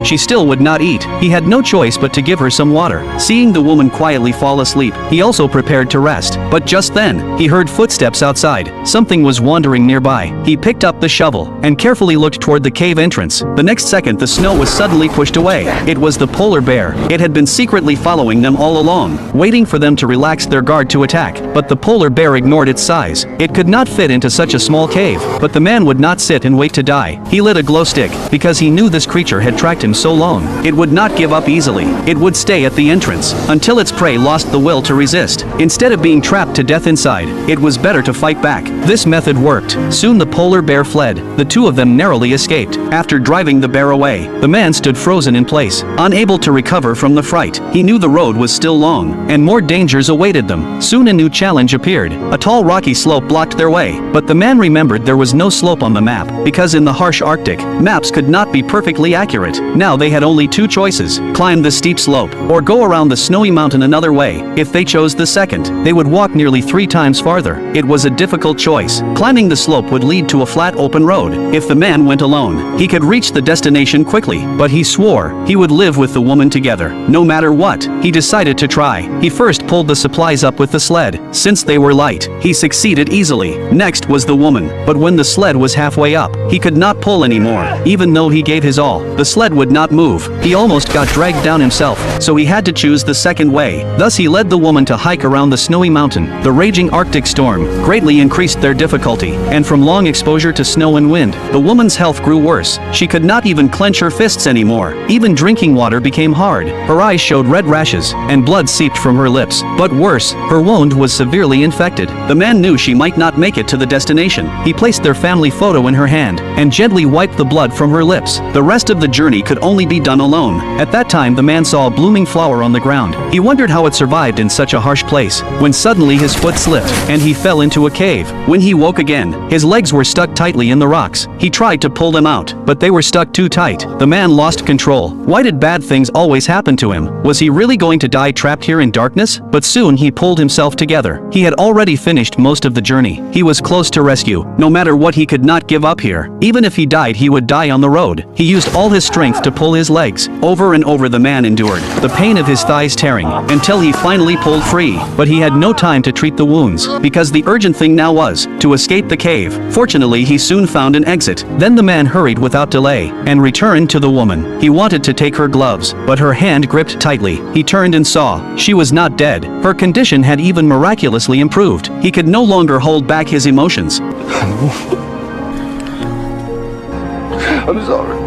she still would not eat. He had no choice but to give her some water. Seeing the woman quietly fall asleep, he also prepared to rest. But just then, he heard footsteps outside. Something was wandering nearby. He picked up the shovel and carefully looked toward the cave entrance. The next second, the snow was suddenly pushed away. It was the polar bear. It had been secretly following them all along, waiting for them to relax their guard to attack. But the polar bear ignored its size. It could not fit into such a small cave. But the man would not sit and wait to die. He lit a glow stick, because he knew this creature had tracked him so long. It would not give up easily. It would stay at the entrance until its prey lost the will to resist. Instead of being trapped to death inside, it was better to fight back. This method worked. Soon the polar bear fled. The two of them narrowly escaped. After driving the bear away, the man stood frozen in place, unable to recover from the fright. He knew the road was still long, and more dangers awaited them. Soon a new challenge appeared. A tall rocky slope blocked their way, but the man remembered there was no slope on the map, because in the harsh Arctic, maps could not be perfectly accurate. Now they had only two choices: climb the steep slope, or go around the snowy mountain another way. If they chose the second, they would walk nearly 3 times farther. It was a difficult choice. Climbing the slope would lead to a flat open road. If the man went alone, he could reach the destination quickly, but he swore he would live with the woman together, no matter what. He decided to try. He first pulled the supplies up with the sled. Since they were light, he succeeded easily. Next was the woman, but when the sled was halfway up, he could not pull anymore. Even though he gave his all, the sled would not move. He almost got dragged down himself, so he had to choose the second way. Thus he led the woman to hike around the snowy mountain. The raging Arctic storm greatly increased their difficulty, and from long exposure to snow and wind, the woman's health grew worse. She could not even clench her fists anymore. Even drinking water became hard. Her eyes showed red rashes, and blood seeped from her lips. But worse, her wound was severely infected. The man knew she might not make it to the destination. He placed their family photo in her hand, and gently wiped the blood from her lips. The rest of the journey could only be done alone. At that time the man saw a blooming flower on the ground. He wondered how it survived in such a harsh place, when suddenly his foot slipped, and he fell into a cave. When he woke again, his legs were stuck tightly in the rocks. He tried to pull them out, but they were stuck too tight. The man lost control. Why did bad things always happen to him? Was he really going to die trapped here in darkness? But soon he pulled himself together. He had already finished most of the journey. He was close to rescue. No matter what, he could not give up here. Even if he died, he would die on the road. He used all his strength to pull his legs. Over and over the man endured, the pain of his thighs tearing, until he finally pulled free. But he had no time to treat the wounds, because the urgent thing now was to escape the cave. Fortunately, he soon found an exit. Then the man hurried without delay, and returned to the woman. He wanted to take her gloves, but her hand gripped tightly. He turned and saw she was not dead. Her condition had even miraculously improved. He could no longer hold back his emotions. I'm sorry.